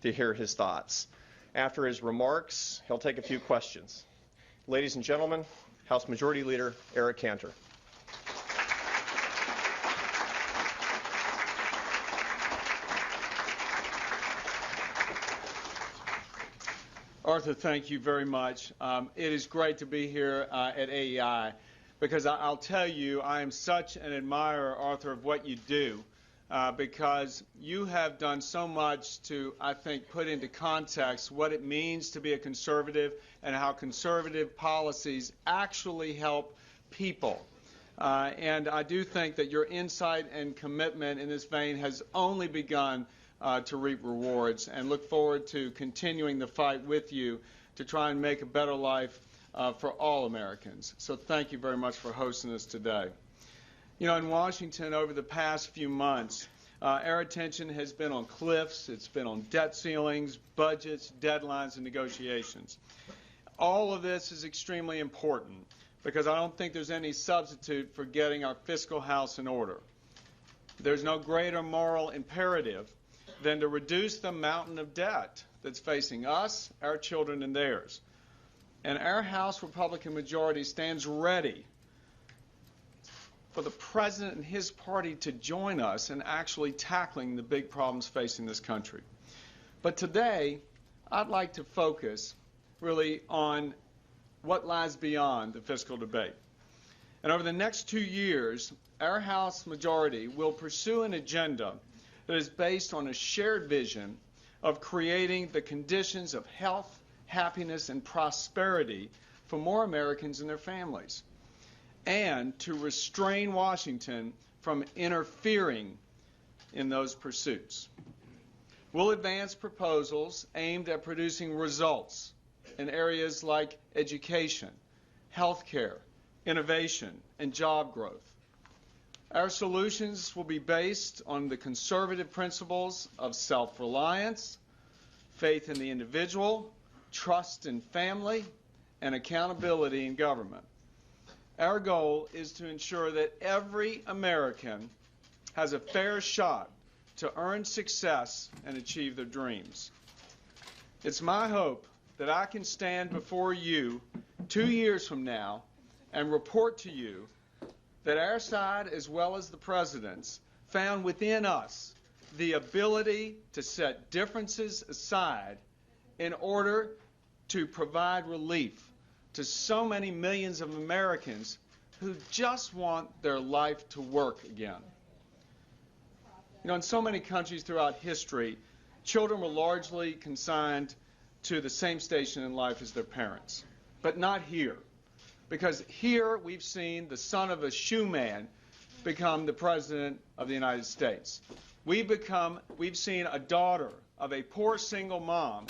to hear his thoughts. After his remarks, he'll take a few questions. Ladies and gentlemen, House Majority Leader Eric Cantor. Arthur, thank you very much. It is great to be here at AEI because I'll tell you, I am such an admirer, Arthur, of what you do because you have done so much to, I think, put into context what it means to be a conservative and how conservative policies actually help people. And I do think that your insight and commitment in this vein has only begun to reap rewards, and look forward to continuing the fight with you to try and make a better life for all Americans. So thank you very much for hosting us today. You know, in Washington over the past few months, our attention has been on cliffs, it's been on debt ceilings, budgets, deadlines, and negotiations. All of this is extremely important because I don't think there's any substitute for getting our fiscal house in order. There's no greater moral imperative than to reduce the mountain of debt that's facing us, our children, and theirs. And our House Republican majority stands ready for the President and his party to join us in actually tackling the big problems facing this country. But today, I'd like to focus really on what lies beyond the fiscal debate. And over the next 2 years, our House majority will pursue an agenda that is based on a shared vision of creating the conditions of health, happiness, and prosperity for more Americans and their families, and to restrain Washington from interfering in those pursuits. We'll advance proposals aimed at producing results in areas like education, health care, innovation, and job growth. Our solutions will be based on the conservative principles of self-reliance, faith in the individual, trust in family, and accountability in government. Our goal is to ensure that every American has a fair shot to earn success and achieve their dreams. It's my hope that I can stand before you 2 years from now and report to you that our side, as well as the President's, found within us the ability to set differences aside in order to provide relief to so many millions of Americans who just want their life to work again. You know, in so many countries throughout history, children were largely consigned to the same station in life as their parents, but not here. Because here we've seen the son of a shoeman become the President of the United States. We've seen a daughter of a poor single mom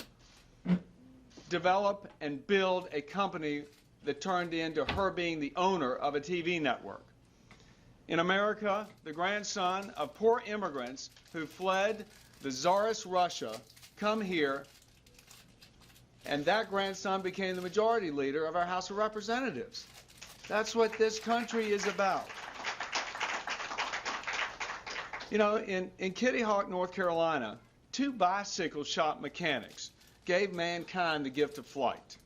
develop and build a company that turned into her being the owner of a TV network. In America, the grandson of poor immigrants who fled the Tsarist Russia come here, and that grandson became the majority leader of our House of Representatives. That's what this country is about. You know, in Kitty Hawk, North Carolina, 2 bicycle shop mechanics gave mankind the gift of flight.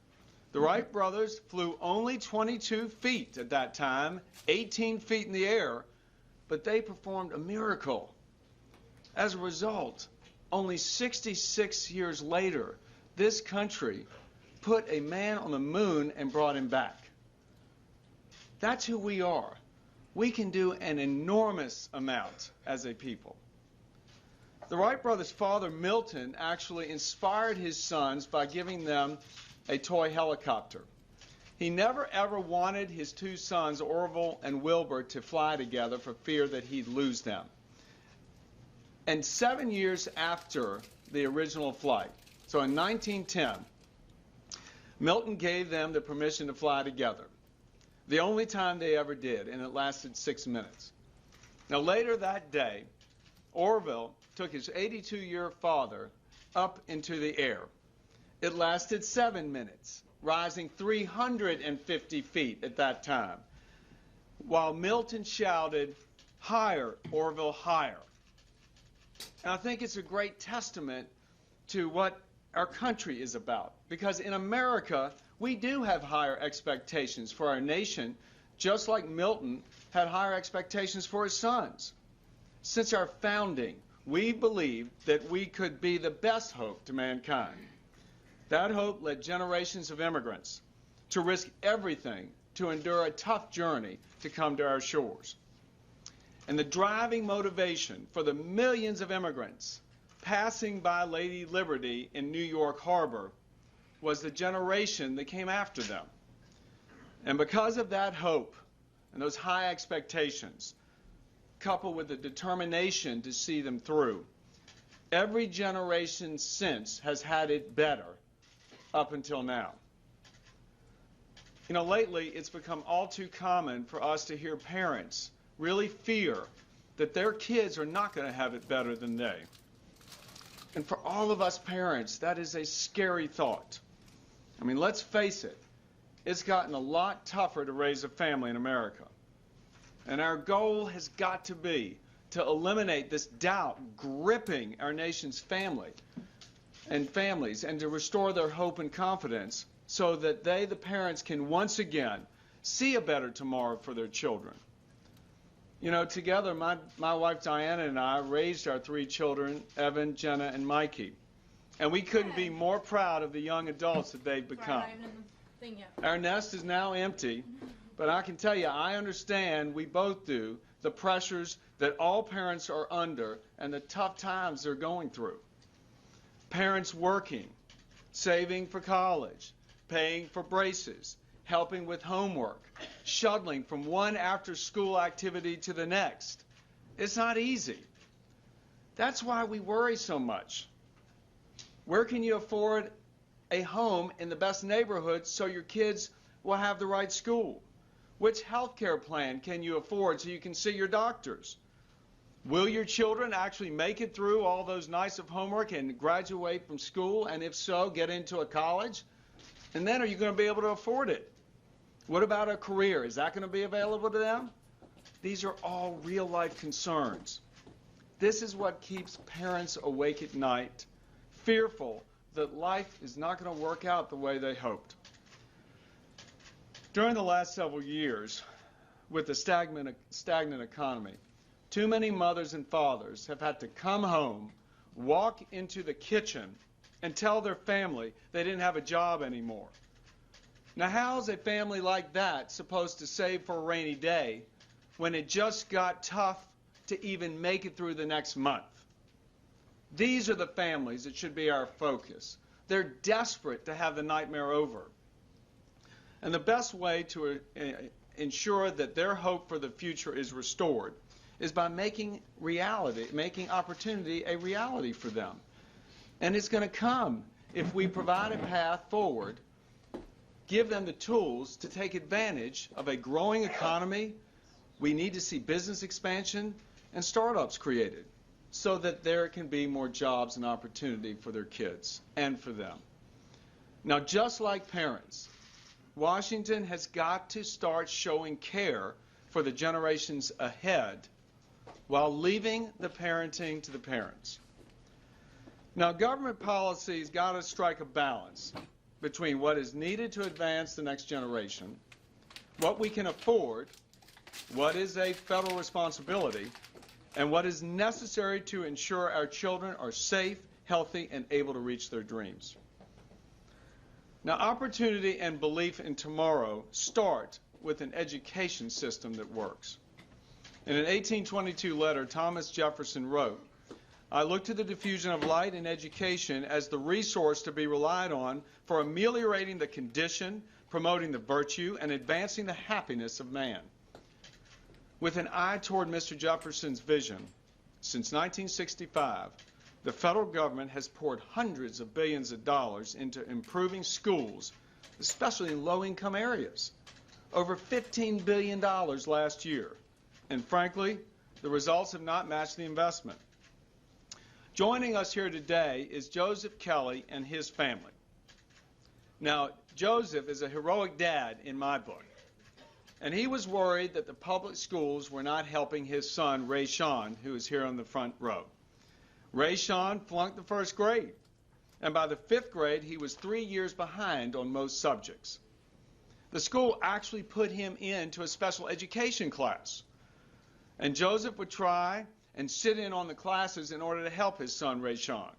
The Wright brothers flew only 22 feet at that time, 18 feet in the air, but they performed a miracle. As a result, only 66 years later, this country put a man on the moon and brought him back. That's who we are. We can do an enormous amount as a people. The Wright brothers' father, Milton, actually inspired his sons by giving them a toy helicopter. He never ever wanted his 2 sons, Orville and Wilbur, to fly together for fear that he'd lose them. And 7 years after the original flight, so in 1910, Milton gave them the permission to fly together. The only time they ever did, and it lasted 6 minutes. Now later that day, Orville took his 82-year father up into the air. It lasted 7 minutes, rising 350 feet at that time, while Milton shouted, "Higher, Orville, higher." And I think it's a great testament to what our country is about. Because in America, we do have higher expectations for our nation, just like Milton had higher expectations for his sons. Since our founding, we believed that we could be the best hope to mankind. That hope led generations of immigrants to risk everything to endure a tough journey to come to our shores. And the driving motivation for the millions of immigrants passing by Lady Liberty in New York Harbor was the generation that came after them. And because of that hope and those high expectations, coupled with the determination to see them through, every generation since has had it better up until now. You know, lately it's become all too common for us to hear parents really fear that their kids are not going to have it better than they. And for all of us parents, that is a scary thought. I mean, let's face it, it's gotten a lot tougher to raise a family in America. And our goal has got to be to eliminate this doubt gripping our nation's families, and to restore their hope and confidence so that they, the parents, can once again see a better tomorrow for their children. You know, together, my wife Diana and I raised our 3 children, Evan, Jenna, and Mikey. And we couldn't be more proud of the young adults that they've become. Our nest is now empty, but I can tell you, I understand, we both do, the pressures that all parents are under and the tough times they're going through. Parents working, saving for college, paying for braces, helping with homework, shuttling from one after-school activity to the next. It's not easy. That's why we worry so much. Where can you afford a home in the best neighborhood so your kids will have the right school? Which health care plan can you afford so you can see your doctors? Will your children actually make it through all those nights of homework and graduate from school, and if so, get into a college? And then are you going to be able to afford it? What about a career? Is that going to be available to them? These are all real-life concerns. This is what keeps parents awake at night, fearful that life is not going to work out the way they hoped. During the last several years, with the stagnant economy, too many mothers and fathers have had to come home, walk into the kitchen, and tell their family they didn't have a job anymore. Now, how's a family like that supposed to save for a rainy day when it just got tough to even make it through the next month? These are the families that should be our focus. They're desperate to have the nightmare over. And the best way to ensure that their hope for the future is restored is by making opportunity a reality for them. And it's going to come if we provide a path forward, give them the tools to take advantage of a growing economy. We need to see business expansion and startups created so that there can be more jobs and opportunity for their kids and for them. Now, just like parents, Washington has got to start showing care for the generations ahead while leaving the parenting to the parents. Now, government policy's got to strike a balance between what is needed to advance the next generation, what we can afford, what is a federal responsibility, and what is necessary to ensure our children are safe, healthy, and able to reach their dreams. Now, opportunity and belief in tomorrow start with an education system that works. In an 1822 letter, Thomas Jefferson wrote, "I look to the diffusion of light in education as the resource to be relied on for ameliorating the condition, promoting the virtue, and advancing the happiness of man." With an eye toward Mr. Jefferson's vision, since 1965, the federal government has poured hundreds of billions of dollars into improving schools, especially in low-income areas. Over $15 billion last year. And frankly, the results have not matched the investment. Joining us here today is Joseph Kelly and his family. Now, Joseph is a heroic dad in my book. And he was worried that the public schools were not helping his son, Ray Sean, who is here on the front row. Ray Sean flunked the first grade. and by the 5th grade, he was 3 years behind on most subjects. The school actually put him into a special education class, and Joseph would try and sit in on the classes in order to help his son, Rayshawn,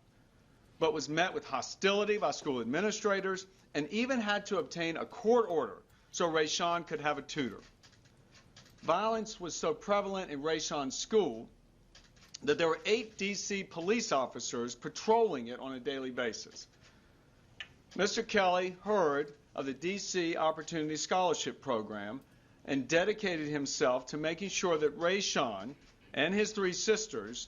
but was met with hostility by school administrators and even had to obtain a court order so Rayshawn could have a tutor. Violence was so prevalent in Rayshawn's school that there were 8 D.C. police officers patrolling it on a daily basis. Mr. Kelly heard of the D.C. Opportunity Scholarship Program and dedicated himself to making sure that Rayshawn and his 3 sisters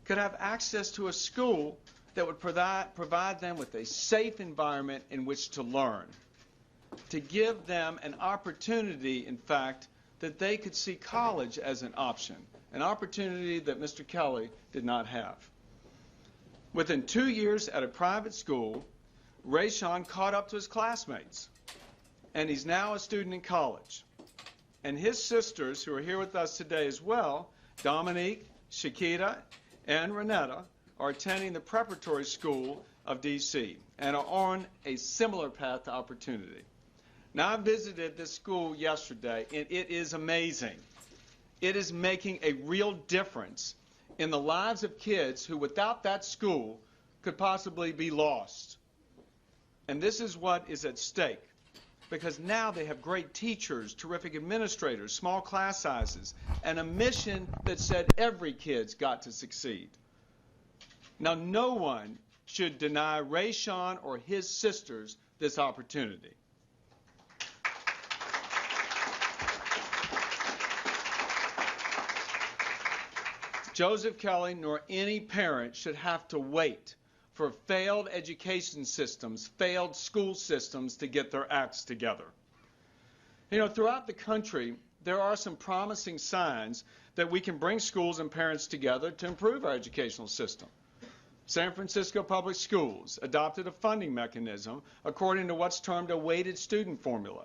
could have access to a school that would provide them with a safe environment in which to learn, to give them an opportunity, in fact, that they could see college as an option, an opportunity that Mr. Kelly did not have. Within 2 years at a private school, Rayshawn caught up to his classmates, and he's now a student in college. And his sisters, who are here with us today as well, Dominique, Shakita, and Renetta, are attending the preparatory school of D.C. and are on a similar path to opportunity. Now, I visited this school yesterday, and it is amazing. It is making a real difference in the lives of kids who, without that school, could possibly be lost. And this is what is at stake, because now they have great teachers, terrific administrators, small class sizes, and a mission that said every kid's got to succeed. Now, no one should deny Rayshawn or his sisters this opportunity. Joseph Kelly nor any parent should have to wait for failed education systems, failed school systems to get their acts together. You know, throughout the country, there are some promising signs that we can bring schools and parents together to improve our educational system. San Francisco Public Schools adopted a funding mechanism according to what's termed a weighted student formula.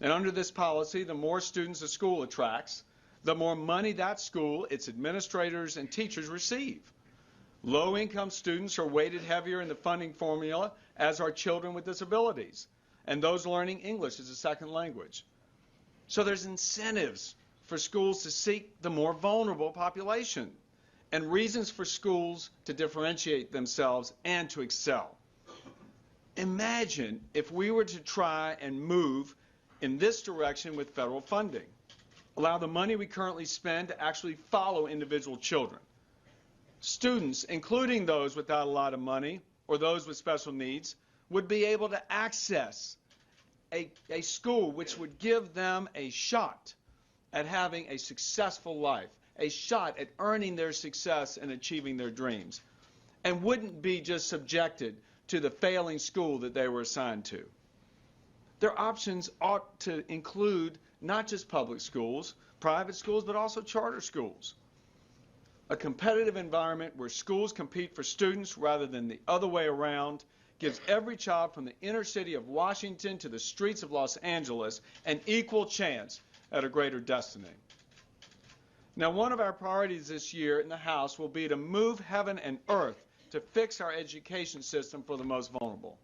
And under this policy, the more students a school attracts, the more money that school, its administrators, and teachers receive. Low-income students are weighted heavier in the funding formula, as are children with disabilities, and those learning English as a second language. So there's incentives for schools to seek the more vulnerable population, and reasons for schools to differentiate themselves and to excel. Imagine if we were to try and move in this direction with federal funding. Allow the money we currently spend to actually follow individual children. Students, including those without a lot of money or those with special needs, would be able to access a school which would give them a shot at having a successful life, a shot at earning their success and achieving their dreams, and wouldn't be just subjected to the failing school that they were assigned to. Their options ought to include not just public schools, private schools, but also charter schools. A competitive environment where schools compete for students rather than the other way around gives every child from the inner city of Washington to the streets of Los Angeles an equal chance at a greater destiny. Now, one of our priorities this year in the House will be to move heaven and earth to fix our education system for the most vulnerable.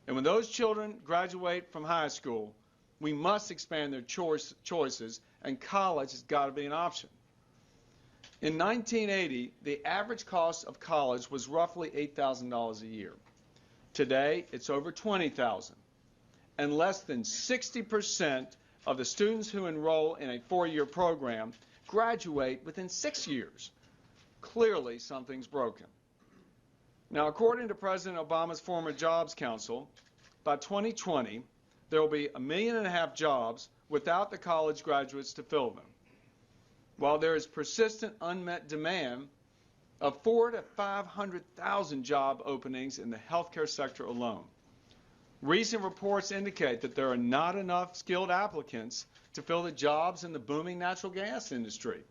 And when those children graduate from high school, we must expand their choices, and college has got to be an option. In 1980, the average cost of college was roughly $8,000 a year. Today, it's over $20,000, and less than 60% of the students who enroll in a 4-year program graduate within 6 years. Clearly, something's broken. Now, according to President Obama's former Jobs Council, by 2020, there will be 1.5 million jobs without the college graduates to fill them, while there is persistent unmet demand of 400,000 to 500,000 job openings in the healthcare sector alone. Recent reports indicate that there are not enough skilled applicants to fill the jobs in the booming natural gas industry.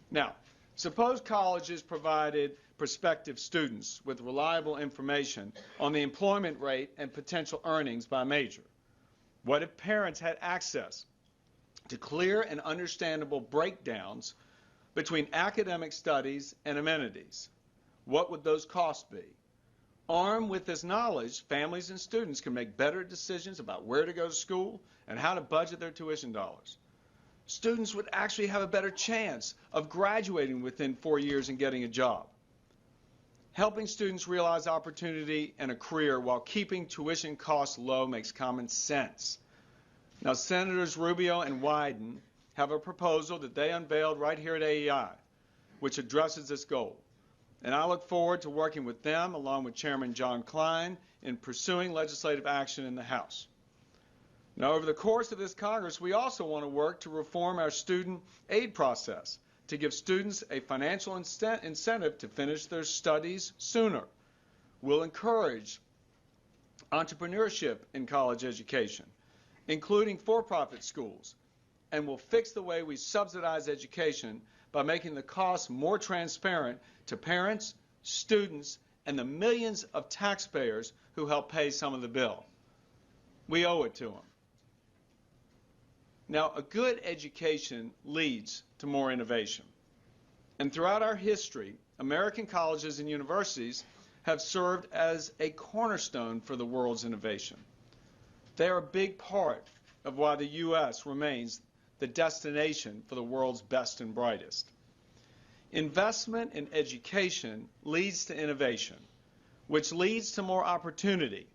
Now, suppose colleges provided prospective students with reliable information on the employment rate and potential earnings by major. What if parents had access to clear and understandable breakdowns between academic studies and amenities? What would those costs be? Armed with this knowledge, families and students can make better decisions about where to go to school and how to budget their tuition dollars. Students would actually have a better chance of graduating within 4 years and getting a job. Helping students realize opportunity and a career while keeping tuition costs low makes common sense. Now, Senators Rubio and Wyden have a proposal that they unveiled right here at AEI, which addresses this goal. And I look forward to working with them, along with Chairman John Klein, in pursuing legislative action in the House. Now, over the course of this Congress, we also want to work to reform our student aid process to give students a financial incentive to finish their studies sooner. We'll encourage entrepreneurship in college education, including for-profit schools, and we'll fix the way we subsidize education by making the costs more transparent to parents, students, and the millions of taxpayers who help pay some of the bill. We owe it to them. Now, a good education leads to more innovation. And throughout our history, American colleges and universities have served as a cornerstone for the world's innovation. They are a big part of why the U.S. remains the destination for the world's best and brightest. Investment in education leads to innovation, which leads to more opportunity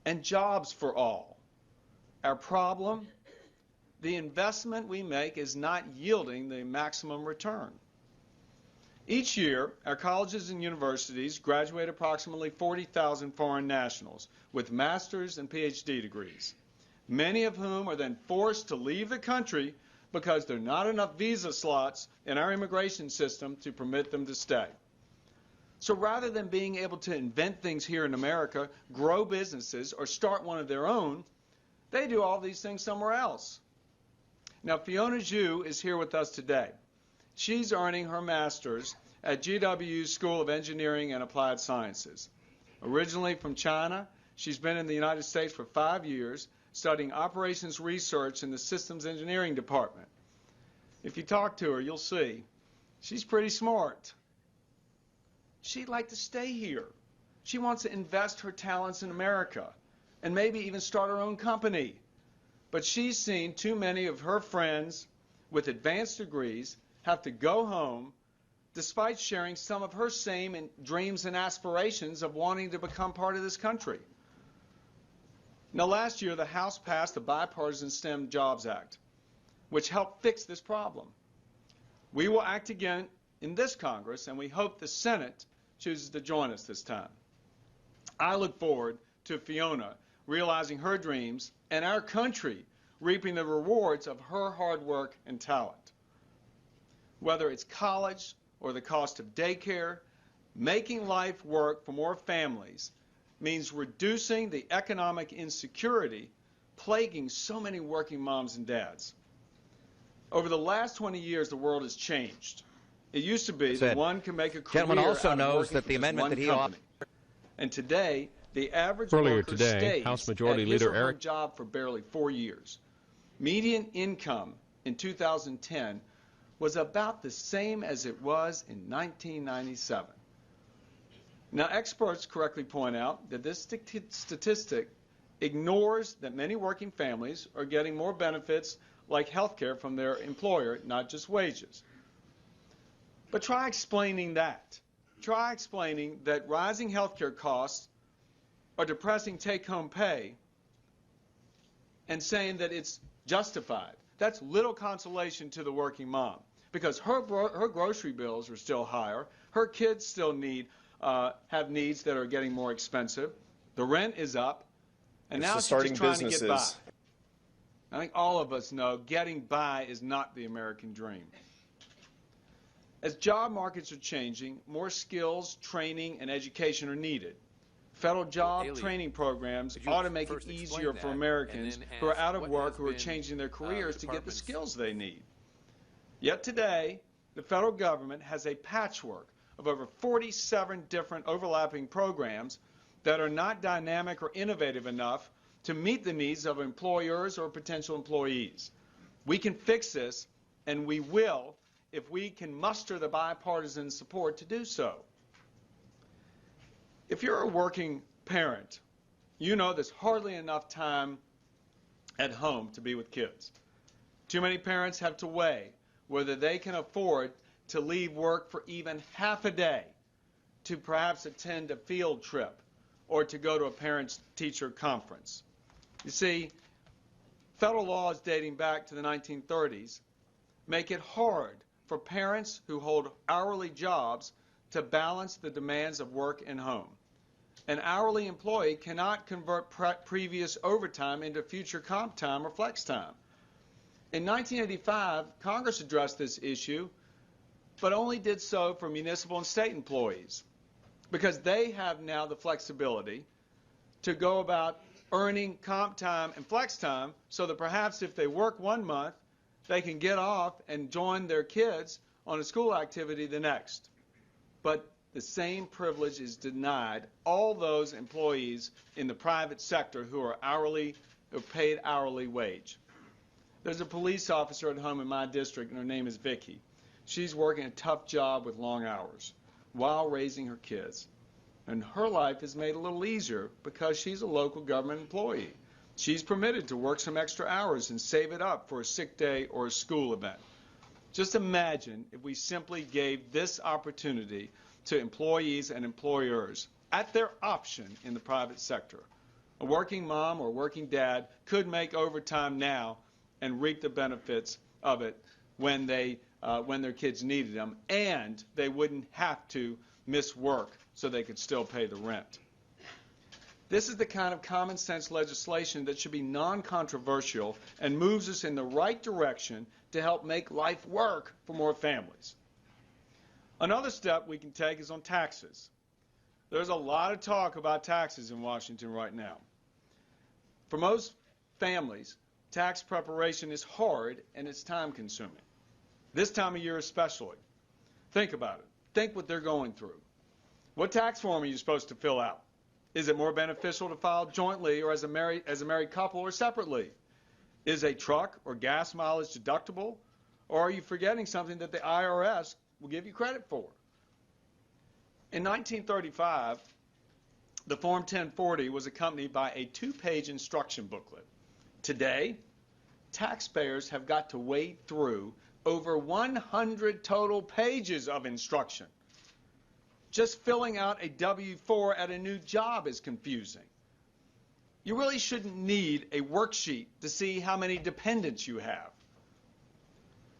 and jobs for all. Our problem? The investment we make is not yielding the maximum return. Each year, our colleges and universities graduate approximately 40,000 foreign nationals with master's and PhD degrees, many of whom are then forced to leave the country because there are not enough visa slots in our immigration system to permit them to stay. So rather than being able to invent things here in America, grow businesses, or start one of their own, they do all these things somewhere else. Now, Fiona Zhu is here with us today. She's earning her master's at GW's School of Engineering and Applied Sciences. Originally from China, she's been in the United States for 5 years, studying operations research in the systems engineering department. If you talk to her, you'll see she's pretty smart. She'd like to stay here. She wants to invest her talents in America and maybe even start her own company. But she's seen too many of her friends with advanced degrees have to go home despite sharing some of her same dreams and aspirations of wanting to become part of this country. Now, last year, the House passed the Bipartisan STEM Jobs Act, which helped fix this problem. We will act again in this Congress, and we hope the Senate chooses to join us this time. I look forward to Fiona realizing her dreams and our country reaping the rewards of her hard work and talent. Whether it's college or the cost of daycare, making life work for more families means reducing the economic insecurity plaguing so many working moms and dads. Over the last 20 years, the world has changed. It used to be that one can make a career Gentleman also out of knows working that for the just amendment one that he company. offered. And today, the average Earlier worker today, stays House Majority at Leader his or her Eric job for barely 4 years. Median income in 2010 was about the same as it was in 1997. Now, experts correctly point out that this statistic ignores that many working families are getting more benefits like health care from their employer, not just wages. But try explaining that. Try explaining that rising health care costs are depressing take-home pay and saying that it's justified. That's little consolation to the working mom because her grocery bills are still higher. Her kids still have needs that are getting more expensive. The rent is up, and now she's just trying to get by. I think all of us know getting by is not the American dream. As job markets are changing, more skills, training, and education are needed. Federal job training programs ought to make it easier for Americans who are out of work, who are changing their careers to get the skills they need. Yet today, the federal government has a patchwork of over 47 different overlapping programs that are not dynamic or innovative enough to meet the needs of employers or potential employees. We can fix this, and we will if we can muster the bipartisan support to do so. If you're a working parent, you know there's hardly enough time at home to be with kids. Too many parents have to weigh whether they can afford to leave work for even half a day to perhaps attend a field trip or to go to a parents-teacher conference. You see, federal laws dating back to the 1930s make it hard for parents who hold hourly jobs to balance the demands of work and home. An hourly employee cannot convert previous overtime into future comp time or flex time. In 1985, Congress addressed this issue, but only did so for municipal and state employees, because they have now the flexibility to go about earning comp time and flex time, so that perhaps if they work 1 month, they can get off and join their kids on a school activity the next. But the same privilege is denied all those employees in the private sector who are paid hourly wage. There's a police officer at home in my district, and her name is Vicki. She's working a tough job with long hours while raising her kids. And her life is made a little easier because she's a local government employee. She's permitted to work some extra hours and save it up for a sick day or a school event. Just imagine if we simply gave this opportunity to employees and employers at their option in the private sector. A working mom or working dad could make overtime now and reap the benefits of it when their kids needed them, and they wouldn't have to miss work so they could still pay the rent. This is the kind of common sense legislation that should be non-controversial and moves us in the right direction to help make life work for more families. Another step we can take is on taxes. There's a lot of talk about taxes in Washington right now. For most families, tax preparation is hard and it's time-consuming. This time of year especially. Think about it. Think what they're going through. What tax form are you supposed to fill out? Is it more beneficial to file jointly or as a married couple or separately? Is a truck or gas mileage deductible? Or are you forgetting something that the IRS will give you credit for? In 1935, the Form 1040 was accompanied by a 2-page instruction booklet. Today, taxpayers have got to wade through over 100 total pages of instruction. Just filling out a W-4 at a new job is confusing. You really shouldn't need a worksheet to see how many dependents you have.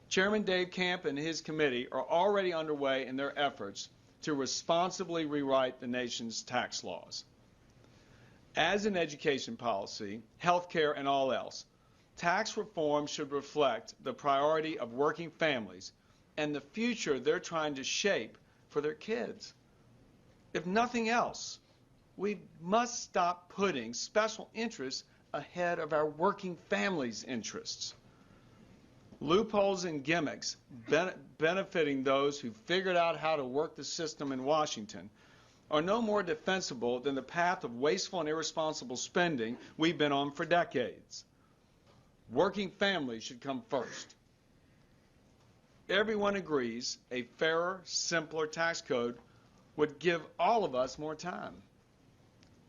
Chairman Dave Camp and his committee are already underway in their efforts to responsibly rewrite the nation's tax laws. As in education policy, health care, and all else, tax reform should reflect the priority of working families and the future they're trying to shape for their kids. If nothing else, we must stop putting special interests ahead of our working families' interests. Loopholes and gimmicks benefiting those who figured out how to work the system in Washington are no more defensible than the path of wasteful and irresponsible spending we've been on for decades. Working families should come first. Everyone agrees a fairer, simpler tax code would give all of us more time.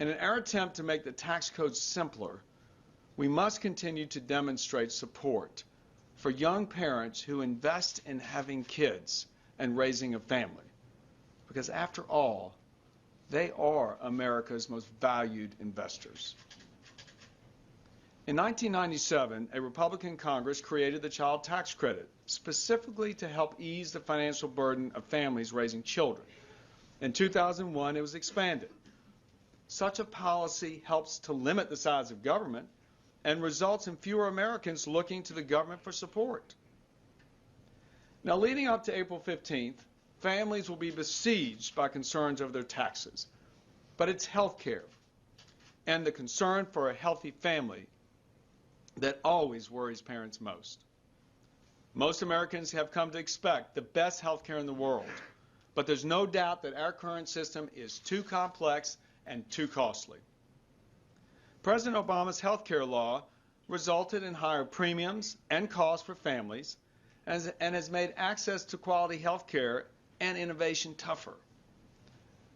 In our attempt to make the tax code simpler, we must continue to demonstrate support for young parents who invest in having kids and raising a family. Because after all, they are America's most valued investors. In 1997, a Republican Congress created the Child Tax Credit, specifically to help ease the financial burden of families raising children. In 2001, it was expanded. Such a policy helps to limit the size of government and results in fewer Americans looking to the government for support. Now, leading up to April 15th, families will be besieged by concerns over their taxes. But it's health care and the concern for a healthy family that always worries parents most. Most Americans have come to expect the best health care in the world, but there's no doubt that our current system is too complex and too costly. President Obama's health care law resulted in higher premiums and costs for families and has made access to quality health care and innovation tougher.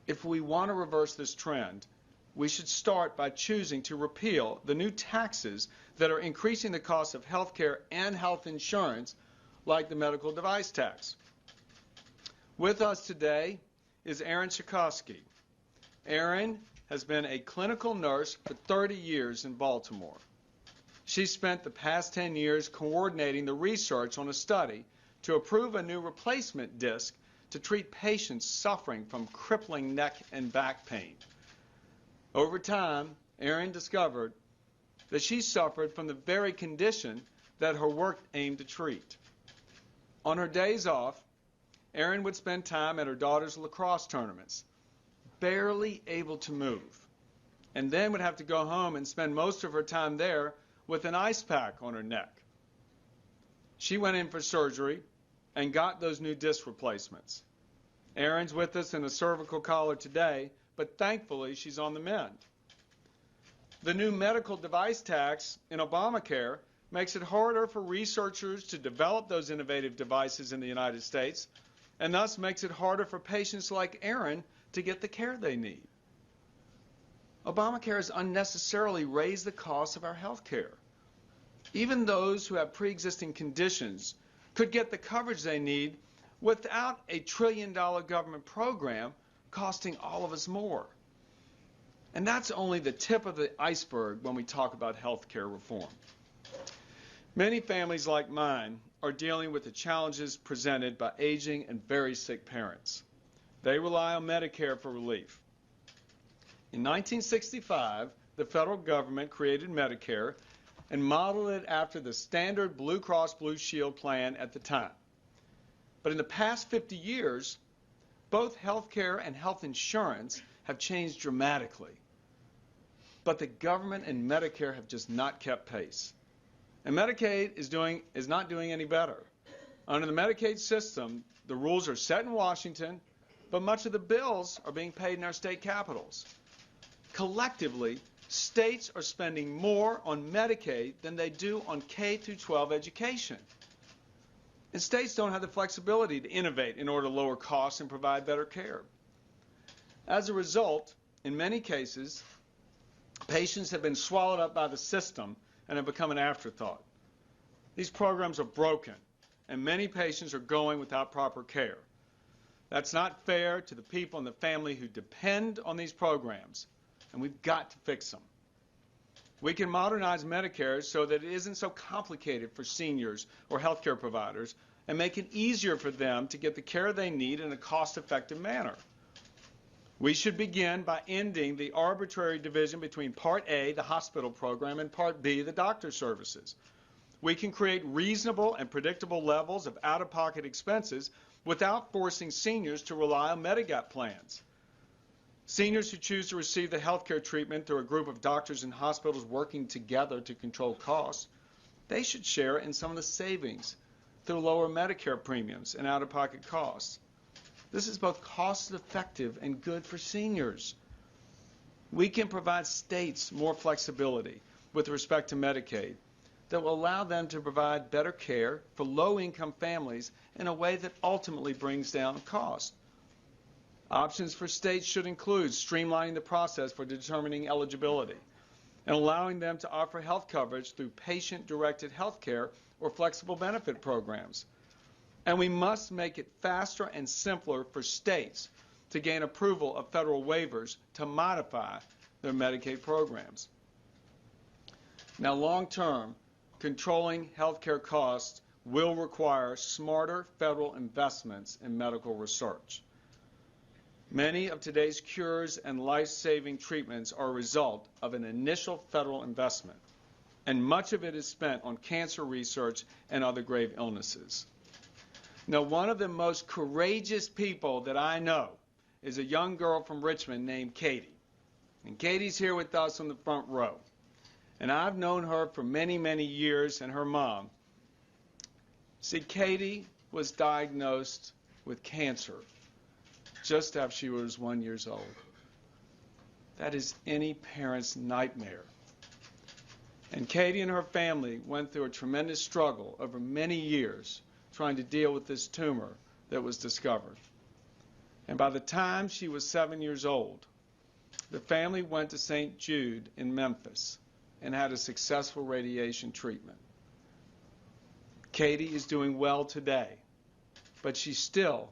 If we want to reverse this trend, we should start by choosing to repeal the new taxes that are increasing the cost of health care and health insurance, like the medical device tax. With us today is Erin Chakosky. Erin has been a clinical nurse for 30 years in Baltimore. She spent the past 10 years coordinating the research on a study to approve a new replacement disc to treat patients suffering from crippling neck and back pain. Over time, Erin discovered that she suffered from the very condition that her work aimed to treat. On her days off, Erin would spend time at her daughter's lacrosse tournaments, barely able to move, and then would have to go home and spend most of her time there with an ice pack on her neck. She went in for surgery and got those new disc replacements. Erin's with us in a cervical collar today, but thankfully she's on the mend. The new medical device tax in Obamacare makes it harder for researchers to develop those innovative devices in the United States, and thus makes it harder for patients like Erin to get the care they need. Obamacare has unnecessarily raised the cost of our health care. Even those who have pre-existing conditions could get the coverage they need without a trillion-dollar government program costing all of us more. And that's only the tip of the iceberg when we talk about health care reform. Many families like mine are dealing with the challenges presented by aging and very sick parents. They rely on Medicare for relief. In 1965, the federal government created Medicare and modeled it after the standard Blue Cross Blue Shield plan at the time. But in the past 50 years, both health care and health insurance have changed dramatically. But the government and Medicare have just not kept pace. And Medicaid is not doing any better. Under the Medicaid system, the rules are set in Washington, but much of the bills are being paid in our state capitals. Collectively, states are spending more on Medicaid than they do on K-12 education. And states don't have the flexibility to innovate in order to lower costs and provide better care. As a result, in many cases, patients have been swallowed up by the system and have become an afterthought. These programs are broken, and many patients are going without proper care. That's not fair to the people and the family who depend on these programs, and we've got to fix them. We can modernize Medicare so that it isn't so complicated for seniors or healthcare providers and make it easier for them to get the care they need in a cost-effective manner. We should begin by ending the arbitrary division between Part A, the hospital program, and Part B, the doctor services. We can create reasonable and predictable levels of out-of-pocket expenses without forcing seniors to rely on Medigap plans. Seniors who choose to receive the health care treatment through a group of doctors and hospitals working together to control costs, they should share in some of the savings through lower Medicare premiums and out-of-pocket costs. This is both cost-effective and good for seniors. We can provide states more flexibility with respect to Medicaid that will allow them to provide better care for low-income families in a way that ultimately brings down costs. Options for states should include streamlining the process for determining eligibility and allowing them to offer health coverage through patient-directed health care or flexible benefit programs. And we must make it faster and simpler for states to gain approval of federal waivers to modify their Medicaid programs. Now, long-term, controlling health care costs will require smarter federal investments in medical research. Many of today's cures and life-saving treatments are a result of an initial federal investment, and much of it is spent on cancer research and other grave illnesses. Now, one of the most courageous people that I know is a young girl from Richmond named Katie. And Katie's here with us on the front row. And I've known her for many, many years, and her mom. See, Katie was diagnosed with cancer just after she was 1 year old. That is any parent's nightmare. And Katie and her family went through a tremendous struggle over many years trying to deal with this tumor that was discovered. And by the time she was 7 years old, the family went to St. Jude in Memphis and had a successful radiation treatment. Katie is doing well today, but she still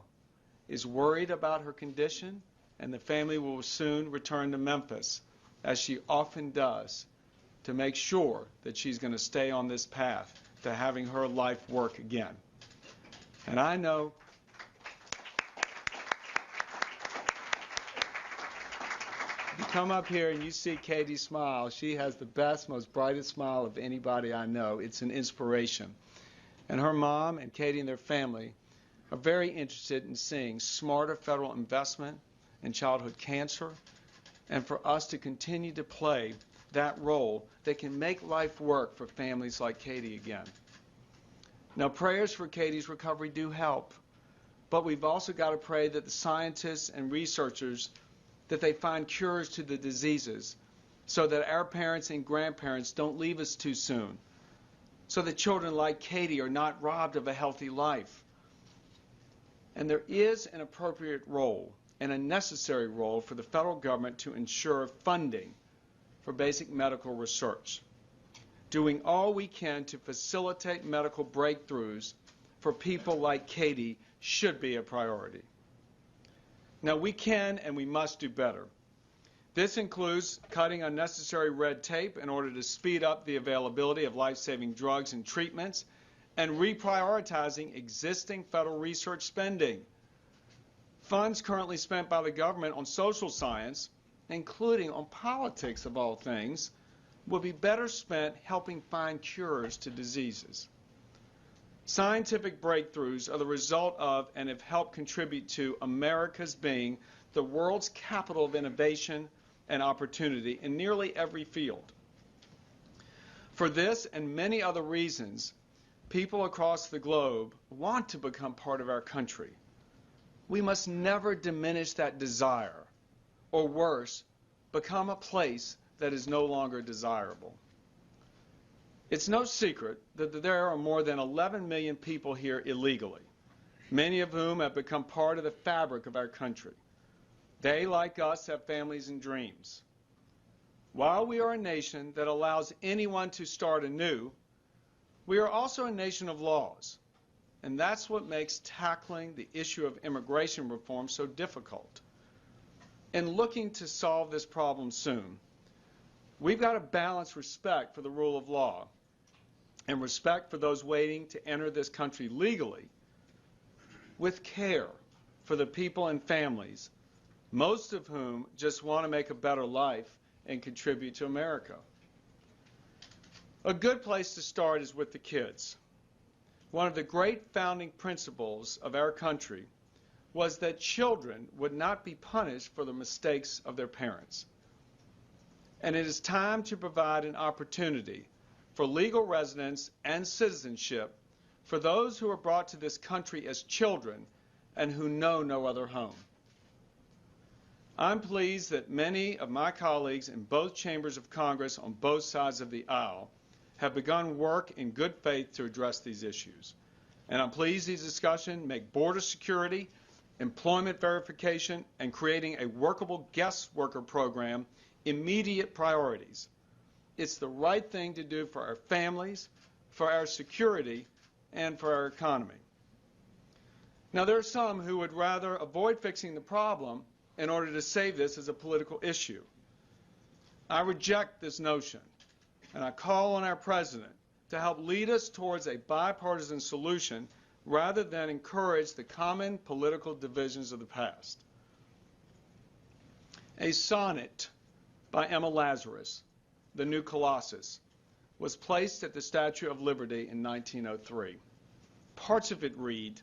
is worried about her condition, and the family will soon return to Memphis, as she often does, to make sure that she's going to stay on this path to having her life work again. And I know you come up here and you see Katie smile. She has the best, most brightest smile of anybody I know. It's an inspiration. And her mom and Katie and their family are very interested in seeing smarter federal investment in childhood cancer, and for us to continue to play that role that can make life work for families like Katie again. Now, prayers for Katie's recovery do help, but we've also got to pray that the scientists and researchers, that they find cures to the diseases so that our parents and grandparents don't leave us too soon, so that children like Katie are not robbed of a healthy life. And there is an appropriate role and a necessary role for the federal government to ensure funding for basic medical research. Doing all we can to facilitate medical breakthroughs for people like Katie should be a priority. Now, we can and we must do better. This includes cutting unnecessary red tape in order to speed up the availability of life-saving drugs and treatments, and reprioritizing existing federal research spending. Funds currently spent by the government on social science, including on politics of all things, will be better spent helping find cures to diseases. Scientific breakthroughs are the result of and have helped contribute to America's being the world's capital of innovation and opportunity in nearly every field. For this and many other reasons, people across the globe want to become part of our country. We must never diminish that desire, or worse, become a place that is no longer desirable. It's no secret that there are more than 11 million people here illegally, many of whom have become part of the fabric of our country. They, like us, have families and dreams. While we are a nation that allows anyone to start anew, we are also a nation of laws, and that's what makes tackling the issue of immigration reform so difficult. In looking to solve this problem soon, we've got to balance respect for the rule of law and respect for those waiting to enter this country legally with care for the people and families, most of whom just want to make a better life and contribute to America. A good place to start is with the kids. One of the great founding principles of our country was that children would not be punished for the mistakes of their parents. And it is time to provide an opportunity for legal residence and citizenship for those who are brought to this country as children and who know no other home. I'm pleased that many of my colleagues in both chambers of Congress on both sides of the aisle have begun work in good faith to address these issues. And I'm pleased these discussions make border security, employment verification, and creating a workable guest worker program immediate priorities. It's the right thing to do for our families, for our security, and for our economy. Now, there are some who would rather avoid fixing the problem in order to save this as a political issue. I reject this notion, and I call on our President to help lead us towards a bipartisan solution rather than encourage the common political divisions of the past. A sonnet by Emma Lazarus, The New Colossus, was placed at the Statue of Liberty in 1903. Parts of it read,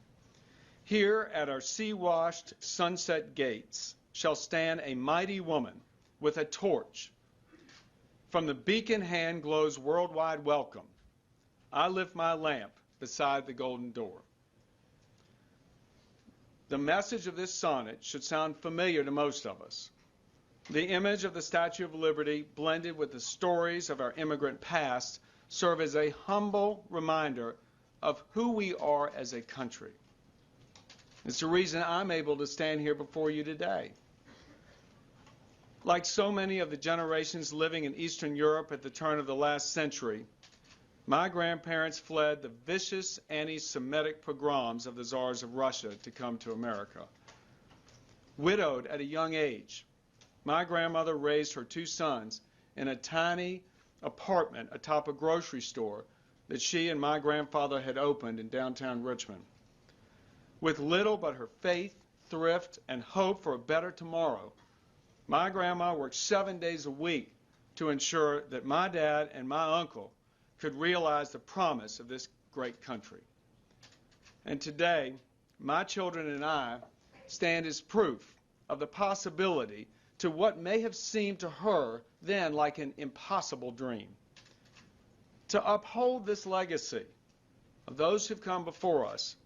"Here at our sea-washed sunset gates shall stand a mighty woman with a torch. From the beacon hand glows worldwide welcome. I lift my lamp beside the golden door." The message of this sonnet should sound familiar to most of us. The image of the Statue of Liberty, blended with the stories of our immigrant past, serve as a humble reminder of who we are as a country. It's the reason I'm able to stand here before you today. Like so many of the generations living in Eastern Europe at the turn of the last century, my grandparents fled the vicious anti-Semitic pogroms of the czars of Russia to come to America. Widowed at a young age, my grandmother raised her 2 sons in a tiny apartment atop a grocery store that she and my grandfather had opened in downtown Richmond. With little but her faith, thrift, and hope for a better tomorrow, my grandma worked 7 days a week to ensure that my dad and my uncle could realize the promise of this great country. And today, my children and I stand as proof of the possibility to what may have seemed to her then like an impossible dream. To uphold this legacy of those who've come before us,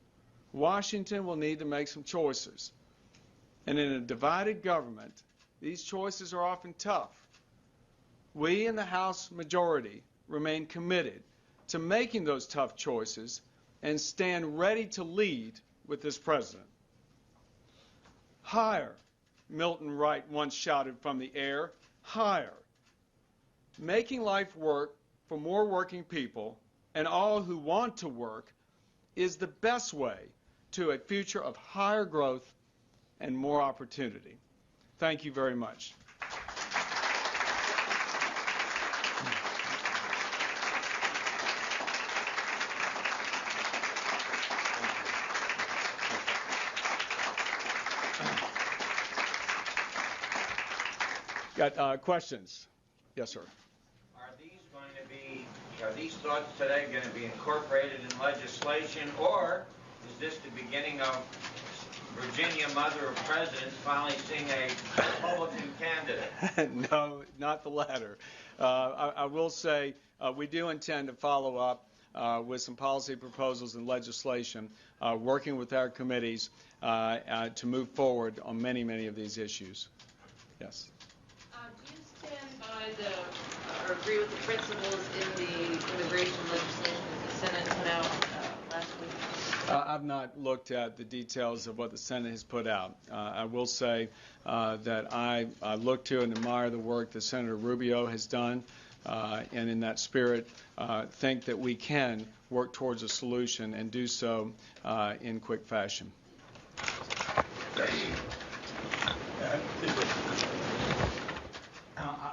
Washington will need to make some choices. And in a divided government, these choices are often tough. We in the House majority remain committed to making those tough choices and stand ready to lead with this president. Higher, Milton Wright once shouted from the air, higher. Making life work for more working people and all who want to work is the best way to a future of higher growth and more opportunity. Thank you very much. Got questions? Yes, sir. Are these thoughts today going to be incorporated in legislation, or is this the beginning of Virginia, mother of presidents, finally seeing a Republican candidate? No, not the latter. I will say we do intend to follow up with some policy proposals and legislation, working with our committees to move forward on many, many of these issues. Yes. Do you stand by or agree with the principles in the immigration legislation that the Senate put out last week? I've not looked at the details of what the Senate has put out. I will say that I look to and admire the work that Senator Rubio has done, and in that spirit, think that we can work towards a solution and do so in quick fashion.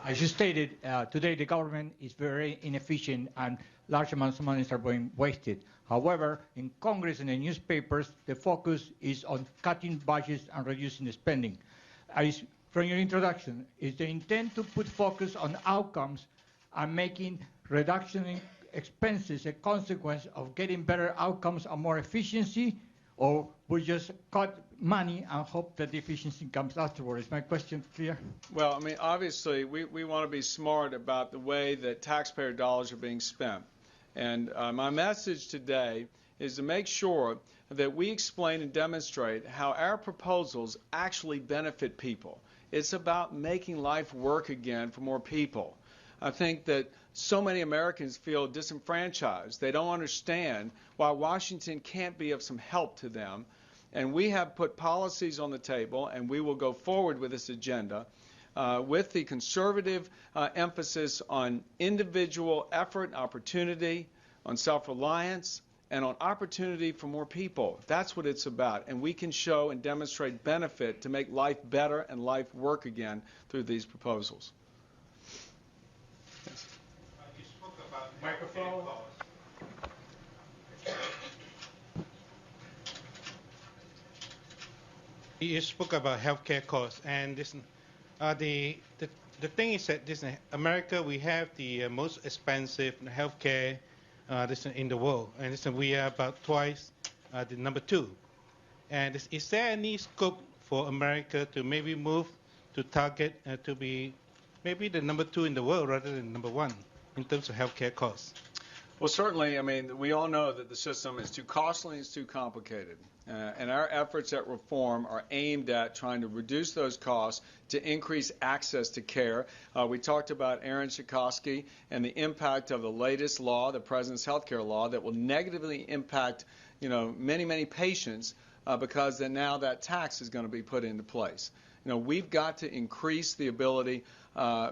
As you stated, today the government is very inefficient and large amounts of money are being wasted. However, in Congress and in newspapers, the focus is on cutting budgets and reducing the spending. From your introduction, is the intent to put focus on outcomes and making reduction in expenses a consequence of getting better outcomes and more efficiency, or we just cut money and hope that the efficiency comes afterwards? Is my question clear? Well, I mean, obviously, we want to be smart about the way that taxpayer dollars are being spent. And my message today is to make sure that we explain and demonstrate how our proposals actually benefit people. It's about making life work again for more people. I think that so many Americans feel disenfranchised. They don't understand why Washington can't be of some help to them. And we have put policies on the table, and we will go forward with this agenda with the conservative emphasis on individual effort and opportunity, on self-reliance, and on opportunity for more people. That's what it's about. And we can show and demonstrate benefit to make life better and life work again through these proposals. Yes. You spoke about Microphone. You spoke about healthcare costs, and this, the thing is that this America, we have the most expensive healthcare in the world, and we are about twice the number 2. And is there any scope for America to maybe move to target to be maybe the number 2 in the world rather than number 1 in terms of healthcare costs? Well, certainly, I mean, we all know that the system is too costly and it's too complicated. And our efforts at reform are aimed at trying to reduce those costs to increase access to care. We talked about Aaron Schakowsky and the impact of the latest law, the President's health care law, that will negatively impact, many, many patients because then now that tax is going to be put into place. We've got to increase the ability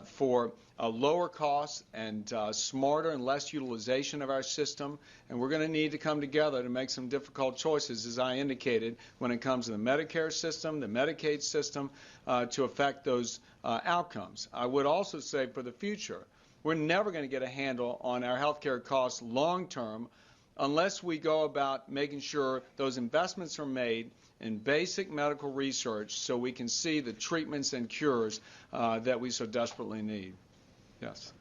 for a lower cost and smarter and less utilization of our system, and we're going to need to come together to make some difficult choices, as I indicated, when it comes to the Medicare system, the Medicaid system, to affect those outcomes. I would also say for the future, we're never going to get a handle on our health care costs long term unless we go about making sure those investments are made in basic medical research so we can see the treatments and cures that we so desperately need. Yes.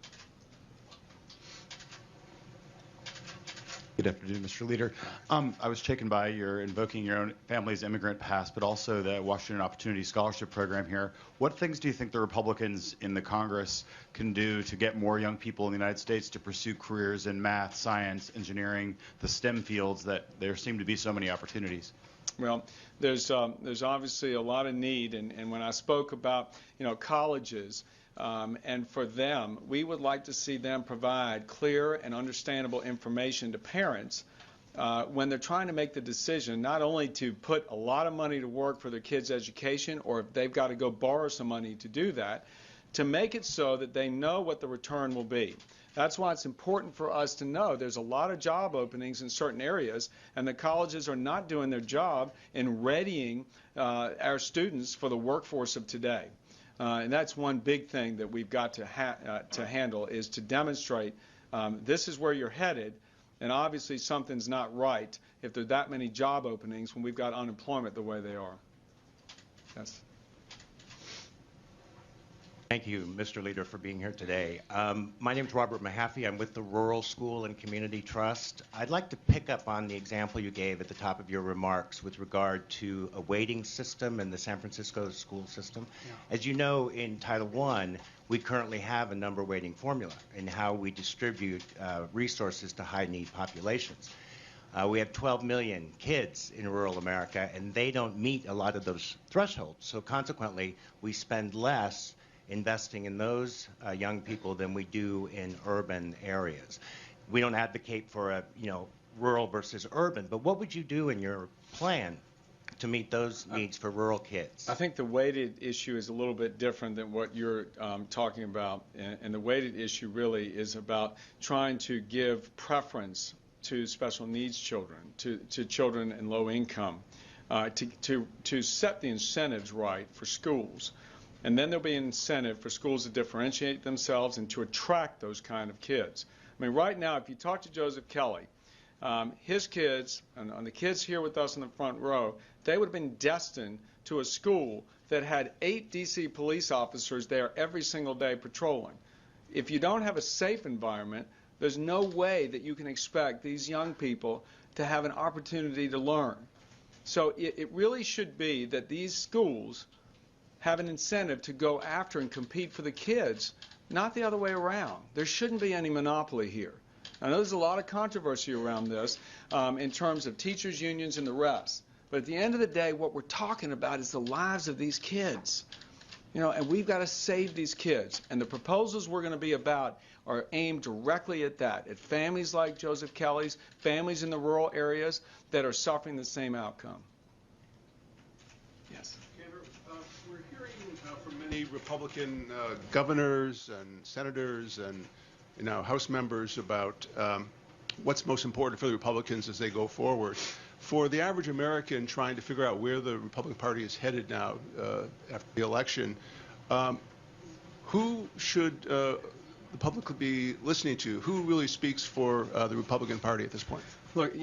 Good afternoon, Mr. Leader. I was taken by your invoking your own family's immigrant past, but also the Washington Opportunity Scholarship Program here. What things do you think the Republicans in the Congress can do to get more young people in the United States to pursue careers in math, science, engineering, the STEM fields that there seem to be so many opportunities? Well, there's obviously a lot of need, and when I spoke about colleges, and for them, we would like to see them provide clear and understandable information to parents when they're trying to make the decision not only to put a lot of money to work for their kids' education, or if they've got to go borrow some money to do that, to make it so that they know what the return will be. That's why it's important for us to know there's a lot of job openings in certain areas, and the colleges are not doing their job in readying our students for the workforce of today. And that's one big thing that we've got to handle, is to demonstrate this is where you're headed, and obviously something's not right if there are that many job openings when we've got unemployment the way they are. Yes. Thank you, Mr. Leader, for being here today. My name is Robert Mahaffey. I'm with the Rural School and Community Trust. I'd like to pick up on the example you gave at the top of your remarks with regard to a weighting system in the San Francisco school system. Yeah. As you know, in Title I, we currently have a number weighting formula in how we distribute resources to high-need populations. We have 12 million kids in rural America, and they don't meet a lot of those thresholds. So consequently, we spend less investing in those young people than we do in urban areas. We don't advocate for a rural versus urban, but what would you do in your plan to meet those needs for rural kids? I think the weighted issue is a little bit different than what you're talking about, and the weighted issue really is about trying to give preference to special needs children, to children in low income, to set the incentives right for schools. And then there'll be an incentive for schools to differentiate themselves and to attract those kind of kids. I mean, right now, if you talk to Joseph Kelly, his kids, and the kids here with us in the front row, they would have been destined to a school that had 8 D.C. police officers there every single day patrolling. If you don't have a safe environment, there's no way that you can expect these young people to have an opportunity to learn. So it really should be that these schools have an incentive to go after and compete for the kids, not the other way around. There shouldn't be any monopoly here. I know there's a lot of controversy around this in terms of teachers' unions and the rest. But at the end of the day, what we're talking about is the lives of these kids. And we've got to save these kids. And the proposals we're going to be about are aimed directly at that, at families like Joseph Kelly's, families in the rural areas that are suffering the same outcome. Yes. We're hearing from many Republican governors and senators and House members about what's most important for the Republicans as they go forward. For the average American trying to figure out where the Republican Party is headed now after the election, who should the public be listening to? Who really speaks for the Republican Party at this point? Look,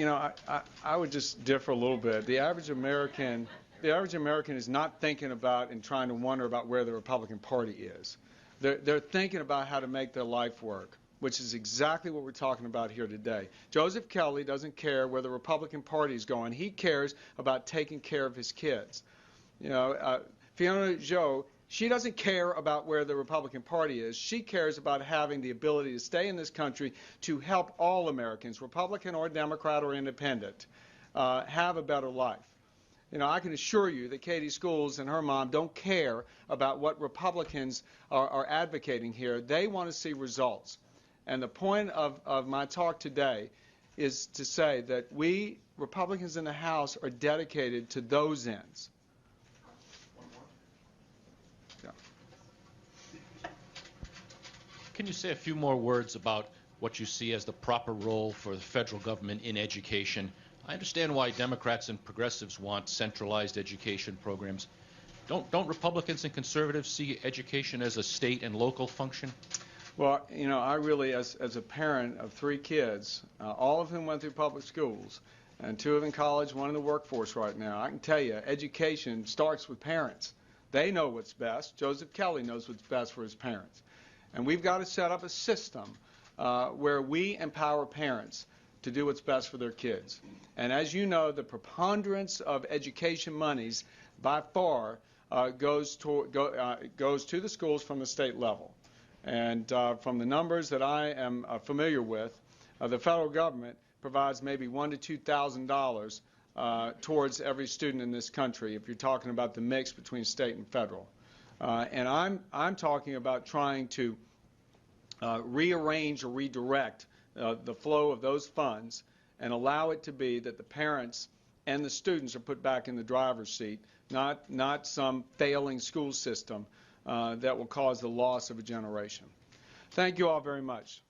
I would just differ a little bit. The average American is not thinking about and trying to wonder about where the Republican Party is. They're thinking about how to make their life work, which is exactly what we're talking about here today. Joseph Kelly doesn't care where the Republican Party is going. He cares about taking care of his kids. Fiona Joe, she doesn't care about where the Republican Party is. She cares about having the ability to stay in this country to help all Americans, Republican or Democrat or independent, have a better life. I can assure you that Katie Schools and her mom don't care about what Republicans are advocating here. They want to see results. And the point of my talk today is to say that we Republicans in the House are dedicated to those ends. Yeah. Can you say a few more words about what you see as the proper role for the federal government in education? I understand why Democrats and progressives want centralized education programs. Don't Republicans and conservatives see education as a state and local function? Well, you know, I really, as a parent of 3 kids, all of whom went through public schools, and 2 of them in college, 1 in the workforce right now, I can tell you, education starts with parents. They know what's best. Joseph Kelly knows what's best for his parents. And we've got to set up a system where we empower parents to do what's best for their kids. And as you know, the preponderance of education monies by far goes to the schools from the state level. And from the numbers that I am familiar with, the federal government provides maybe $1,000 to $2,000 towards every student in this country, if you're talking about the mix between state and federal. And I'm talking about trying to rearrange or redirect the flow of those funds and allow it to be that the parents and the students are put back in the driver's seat, not some failing school system that will cause the loss of a generation. Thank you all very much.